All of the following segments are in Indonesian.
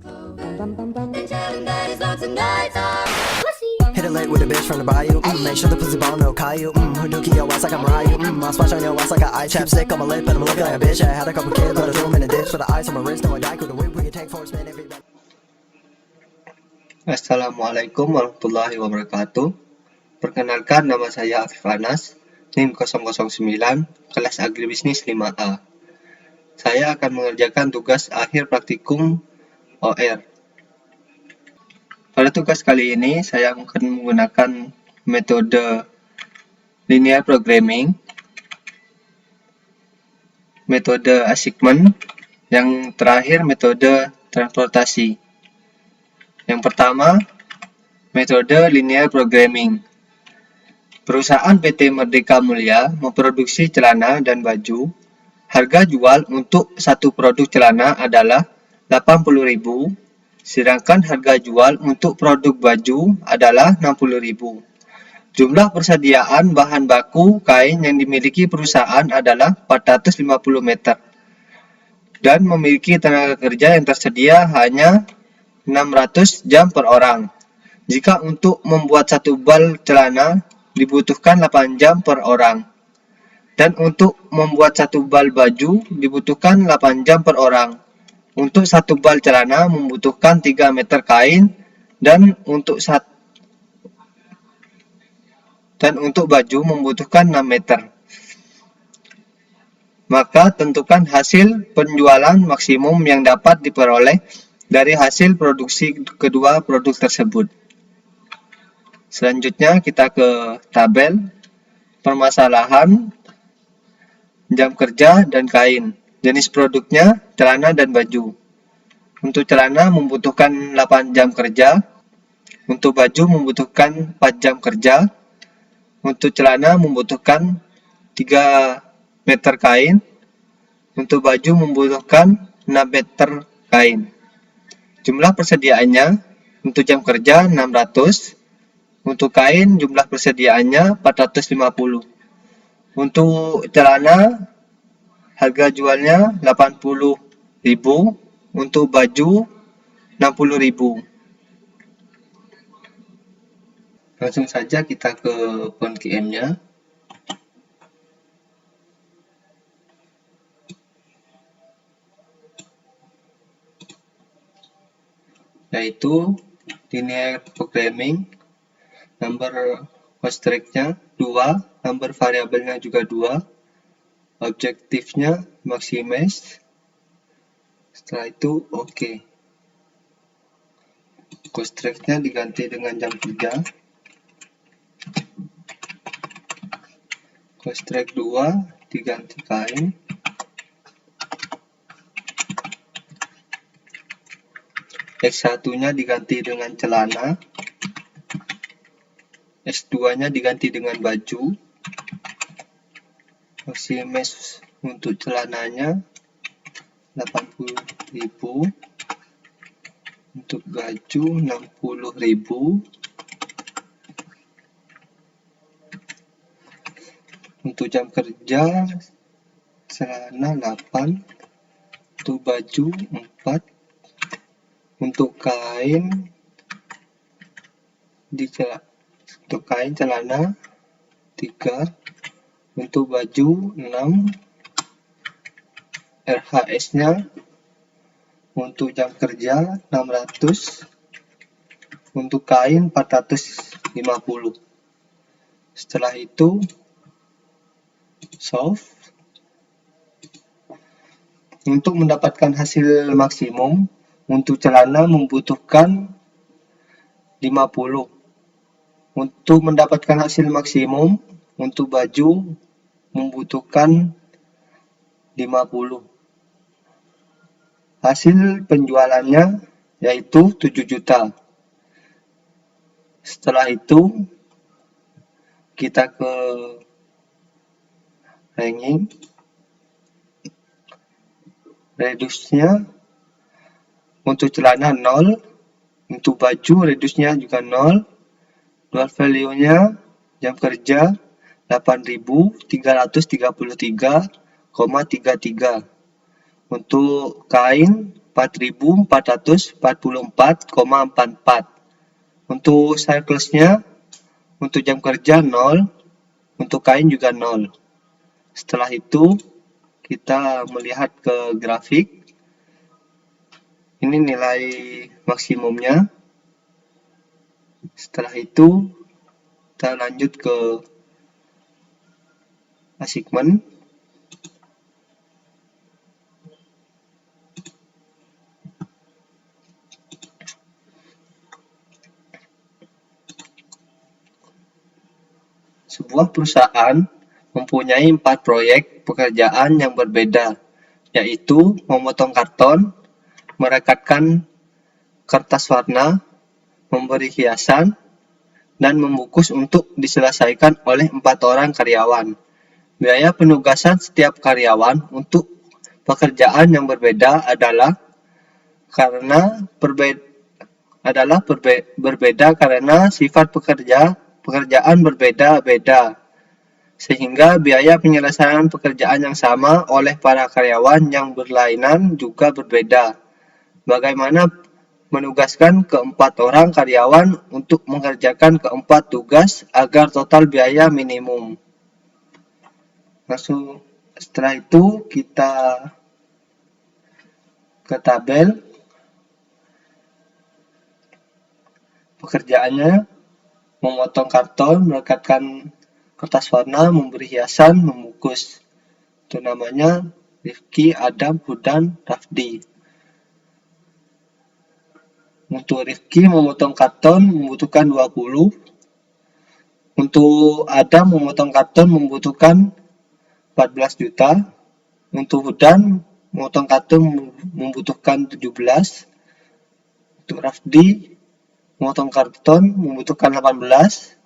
Hit it late with a bitch from the bayou. Make sure the pussy ball no Caillou. Hadouken your ass like I'm Ryu. I splash on your ass like an eye chapstick on my lip, and I'm looking like a bitch. I had a couple kids, but I threw them in a ditch. For the ice on my wrist, no I die. Could the whip we can take for a spin everybody. Assalamualaikum warahmatullahi wabarakatuh. Perkenalkan, nama saya Afif Anas, NIM 009, kelas Agribisnis 5A. Saya akan mengerjakan tugas akhir praktikum OR. Pada tugas kali ini, saya akan menggunakan metode linear programming, metode assignment, yang terakhir metode transportasi. Yang pertama, metode linear programming. Perusahaan PT Merdeka Mulia memproduksi celana dan baju. Harga jual untuk satu produk celana adalah 80.000, sedangkan harga jual untuk produk baju adalah 60.000. Jumlah persediaan bahan baku kain yang dimiliki perusahaan adalah 450 meter. Dan memiliki tenaga kerja yang tersedia hanya 600 jam per orang. Jika untuk membuat satu bal celana dibutuhkan 8 jam per orang. Dan untuk membuat satu bal baju dibutuhkan 8 jam per orang. Untuk satu bal celana membutuhkan 3 meter kain dan untuk baju membutuhkan 6 meter. Maka tentukan hasil penjualan maksimum yang dapat diperoleh dari hasil produksi kedua produk tersebut. Selanjutnya kita ke tabel permasalahan, jam kerja dan kain. Jenis produknya celana dan baju. Untuk celana membutuhkan 8 jam kerja. Untuk baju membutuhkan 4 jam kerja. Untuk celana membutuhkan 3 meter kain. Untuk baju membutuhkan 6 meter kain. Jumlah persediaannya untuk jam kerja 600. Untuk kain jumlah persediaannya 450. Untuk celana harga jualnya 80.000. Untuk baju 60.000. Langsung saja kita ke font QM-nya. Yaitu linear programming, number constraint-nya 2, number variabelnya juga 2, objektifnya maximize, setelah itu oke. Constraint-nya diganti dengan jam kerja, constraint 2 diganti kain, X1-nya diganti dengan celana, S2-nya diganti dengan baju, maximize untuk celananya 80.000, untuk baju 60.000, untuk jam kerja celana 8, untuk baju 4, untuk kain celana 3, untuk baju 6, RHS-nya untuk jam kerja 600, untuk kain 450. Setelah itu solve. Untuk mendapatkan hasil maksimum, untuk celana membutuhkan 50. Untuk mendapatkan hasil maksimum, untuk baju membutuhkan 50. Hasil penjualannya yaitu 7 juta. Setelah itu kita ke ranking. Reduce-nya untuk celana 0, untuk baju reduce-nya juga 0. Dual value-nya jam kerja 8.333,33. Untuk kain 4444,44. Untuk cyclesnya, untuk jam kerja 0, untuk kain juga 0. Setelah itu, kita melihat ke grafik. Ini nilai maksimumnya. Setelah itu, kita lanjut ke assignment. Sebuah perusahaan mempunyai 4 proyek pekerjaan yang berbeda, yaitu memotong karton, merekatkan kertas warna, memberi hiasan, dan membungkus untuk diselesaikan oleh 4 orang karyawan. Biaya penugasan setiap karyawan untuk pekerjaan yang berbeda adalah berbeda karena sifat pekerjaan berbeda-beda, sehingga biaya penyelesaian pekerjaan yang sama oleh para karyawan yang berlainan juga berbeda. Bagaimana menugaskan keempat orang karyawan untuk mengerjakan keempat tugas agar total biaya minimum. Setelah itu kita ke tabel. Pekerjaannya memotong karton, merekatkan kertas warna, memberi hiasan, membungkus. Itu namanya Rifki, Adam, Hudan, Rafdi. Untuk Rifki memotong karton membutuhkan 20. Untuk Adam memotong karton membutuhkan 14 juta. Untuk Hudan memotong karton membutuhkan 17. Untuk Rafdi memotong karton membutuhkan 18.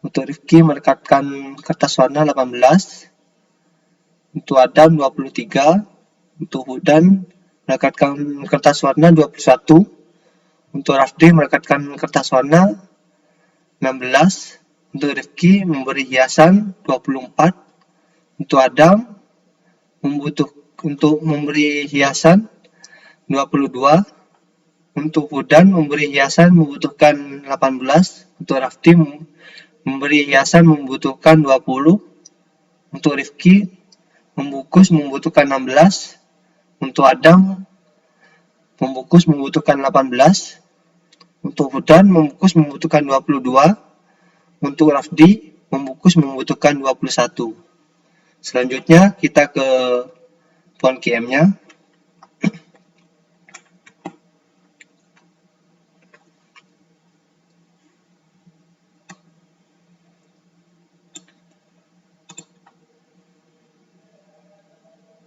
Untuk Rifki merekatkan kertas warna 18. Untuk Adam 23. Untuk Hudan merekatkan kertas warna 21. Untuk Rafdi merekatkan kertas warna 16. Untuk Rifki memberi hiasan 24. Untuk Adam untuk memberi hiasan 22. Untuk Hudan memberi hiasan membutuhkan 18. Untuk Rafdi memberi hiasan membutuhkan 20. Untuk Rifki membungkus membutuhkan 16. Untuk Adam membungkus membutuhkan 18. Untuk Hudan membungkus membutuhkan 22. Untuk Rafdi membungkus membutuhkan 21. Selanjutnya kita ke font QM-nya.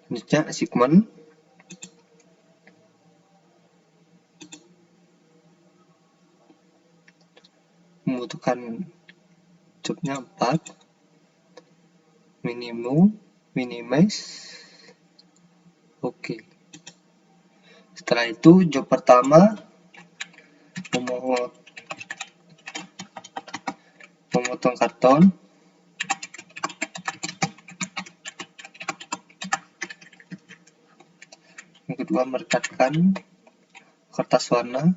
Selanjutnya assignment. Membutuhkan jobnya 4. Minimize. Oke. Setelah itu job pertama memotong karton. Yang kedua merekatkan kertas warna.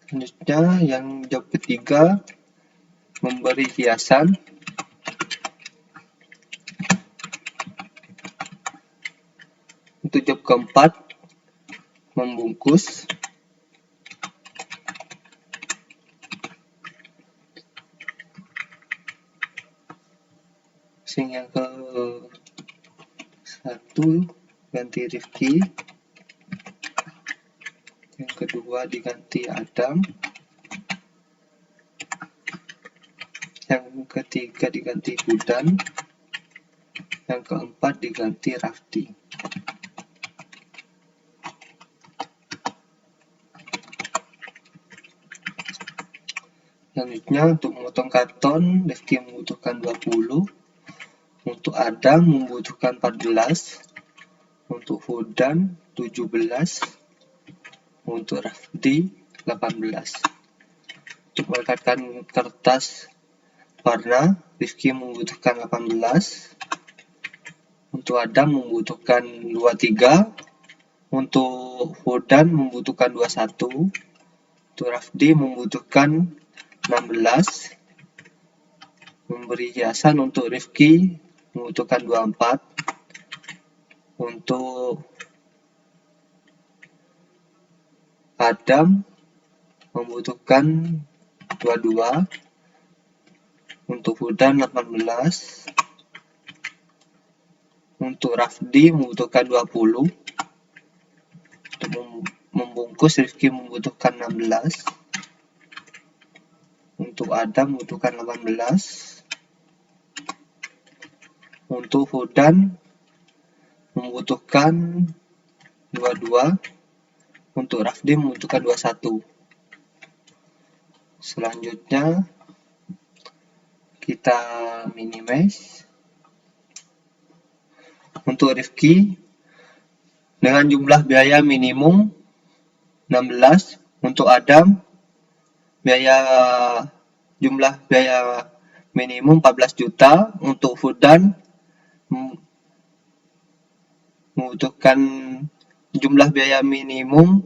Selanjutnya yang job ketiga memberi hiasan. Untuk job keempat membungkus. Yang ke satu ganti Rifki, yang kedua diganti Adam, yang ketiga diganti Hudan, yang keempat diganti Rafdi. Selanjutnya untuk memotong karton, Rifki membutuhkan 20. Untuk Adam membutuhkan 14. Untuk Hudan 17. Untuk Rafdi 18. Untuk merekatkan kertas warna, Rifki membutuhkan 18. Untuk Adam membutuhkan 23. Untuk Hudan membutuhkan 21. Untuk Rafdi membutuhkan 16. Memberi hiasan untuk Rifki membutuhkan 24. Untuk Adam membutuhkan 22. Untuk Hudan 18. Untuk Rafdi membutuhkan 20. Untuk membungkus Rifki membutuhkan 16. Untuk Adam membutuhkan 18. Untuk Hudan membutuhkan 22. Untuk Rafdi membutuhkan 21. Selanjutnya kita minimize. Untuk Rifki dengan jumlah biaya minimum 16. Untuk Adam jumlah biaya minimum 14 juta. Untuk Hudan membutuhkan jumlah biaya minimum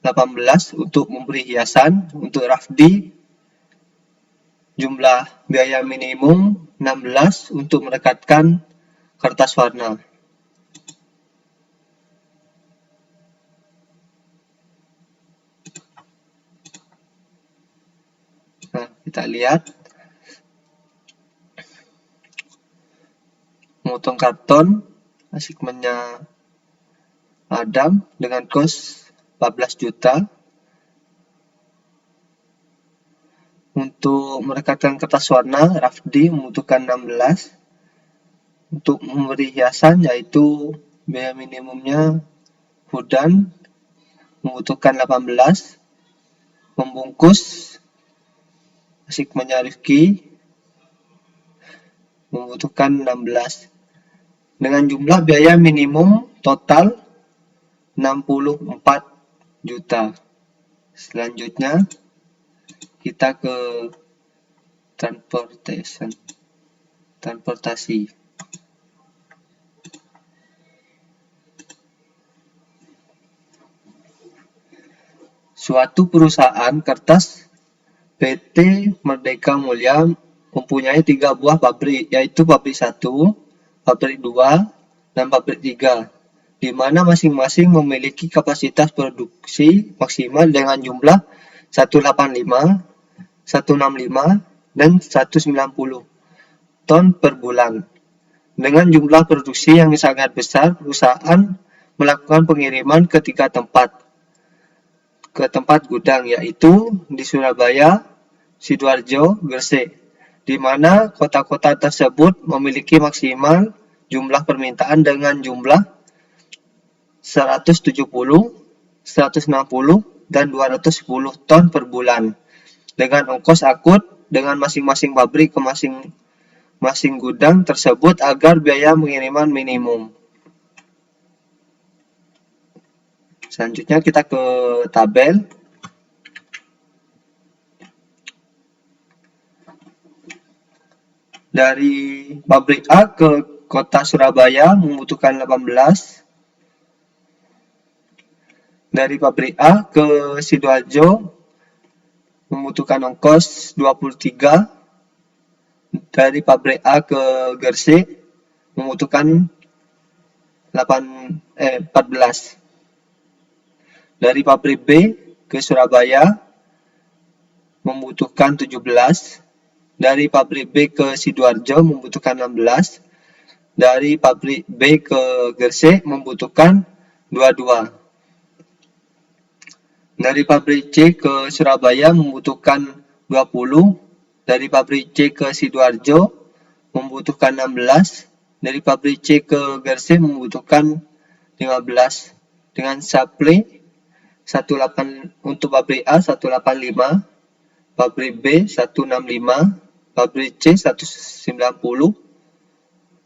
18 untuk memberi hiasan. Untuk Rafdi jumlah biaya minimum 16 untuk merekatkan kertas warna. Nah, kita lihat memotong karton assignment-nya Adam dengan kos 14 juta. Untuk merekatkan kertas warna, Rafdi membutuhkan 16. Untuk memberi hiasan, yaitu biaya minimumnya Hudan membutuhkan 18. Membungkus assignment-nya Rifki membutuhkan 16. Dengan jumlah biaya minimum total 64 juta. Selanjutnya kita ke transportasi. Suatu perusahaan kertas PT Merdeka Mulia mempunyai 3 buah pabrik, yaitu pabrik 1, pabrik 2, dan pabrik 3, di mana masing-masing memiliki kapasitas produksi maksimal dengan jumlah 185, 165, dan 190 ton per bulan. Dengan jumlah produksi yang sangat besar, perusahaan melakukan pengiriman ke 3 tempat gudang, yaitu di Surabaya, Sidoarjo, Gresik, di mana kota-kota tersebut memiliki maksimal jumlah permintaan dengan jumlah 170, 160, dan 210 ton per bulan, dengan ongkos angkut dengan masing-masing pabrik ke masing-masing gudang tersebut agar biaya pengiriman minimum. Selanjutnya kita ke tabel. Dari pabrik A ke kota Surabaya membutuhkan 18. Dari pabrik A ke Sidoarjo membutuhkan ongkos 23. Dari pabrik A ke Gresik membutuhkan 14. Dari pabrik B ke Surabaya membutuhkan 17. Dari pabrik B ke Sidoarjo membutuhkan 16. Dari pabrik B ke Gresik membutuhkan 22. Dari pabrik C ke Surabaya membutuhkan 20. Dari pabrik C ke Sidoarjo membutuhkan 16. Dari pabrik C ke Gresik membutuhkan 15. Dengan supply 18 untuk pabrik A 185, pabrik B 165, pabrik C 190.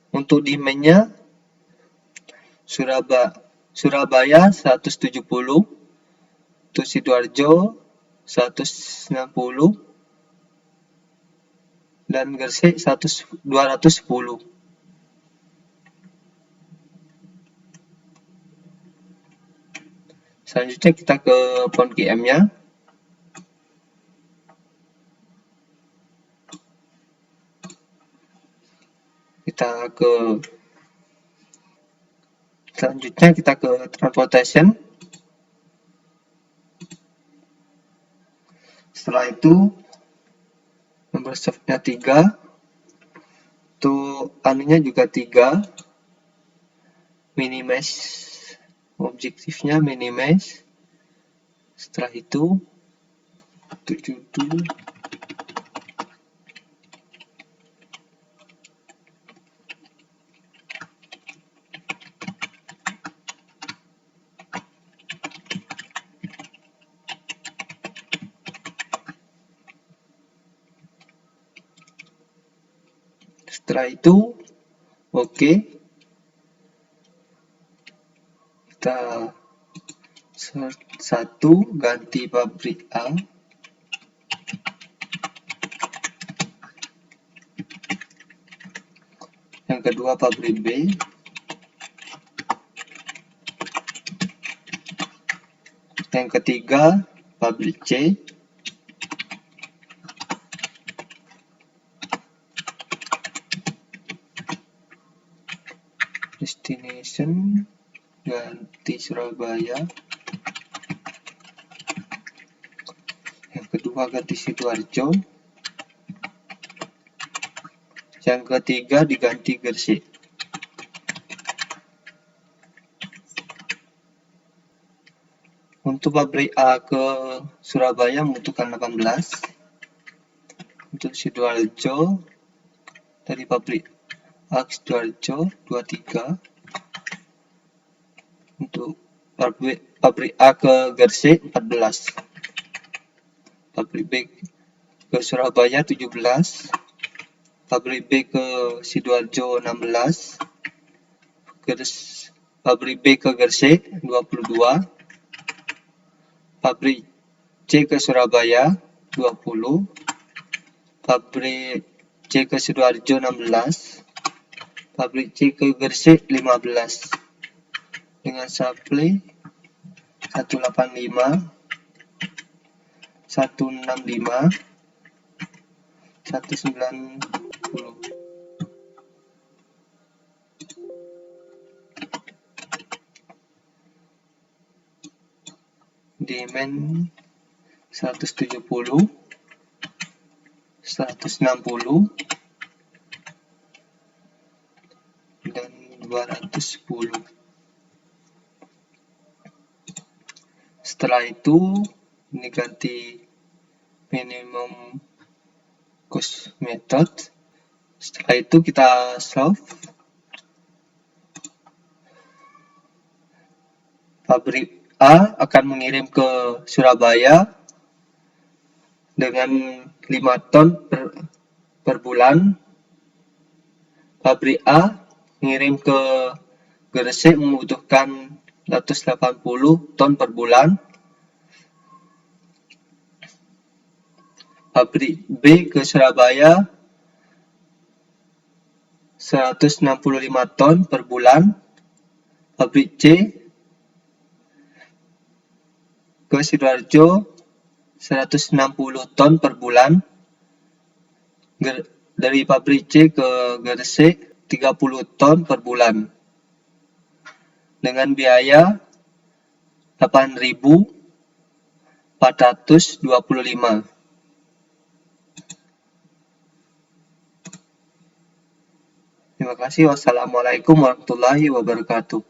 Untuk demand-nya Surabaya 170, Untuk Sidoarjo 160 dan Gresik 210. Selanjutnya kita ke font GM-nya. Selanjutnya kita ke transportation. Setelah itu number shaft-nya 3. Untuk anunya juga 3. Minimize. Objektifnya minimize. Setelah itu 72. Setelah itu oke. Kita search 1 ganti pabrik A. Yang kedua pabrik B. Yang ketiga pabrik C. Destination ganti Surabaya. Yang kedua ganti Sidoarjo. Yang ketiga diganti Gresik. Untuk pabrik A ke Surabaya membutuhkan 18. Untuk Sidoarjo dari pabrik A ke Sidoarjo 23. Untuk pabrik A ke Gresik 14. Pabrik B ke Surabaya 17. Pabrik B ke Sidoarjo 16. Pabrik B ke Gresik 22. Pabrik C ke Surabaya 20. Pabrik C ke Sidoarjo 16. Pabrik C ke Gresik 15. Dengan supply 185, 165, 190. Demand 170, 160, dan 210. Setelah itu ini ganti minimum cost method. Setelah itu kita solve. Pabrik A akan mengirim ke Surabaya dengan 5 ton per bulan. Pabrik A mengirim ke Gresik membutuhkan 180 ton per bulan. Pabrik B ke Surabaya 165 ton per bulan. Pabrik C ke Sidoarjo 160 ton per bulan. Dari pabrik C ke Gresik 30 ton per bulan. Dengan biaya 8.425. Terima kasih. Wassalamualaikum warahmatullahi wabarakatuh.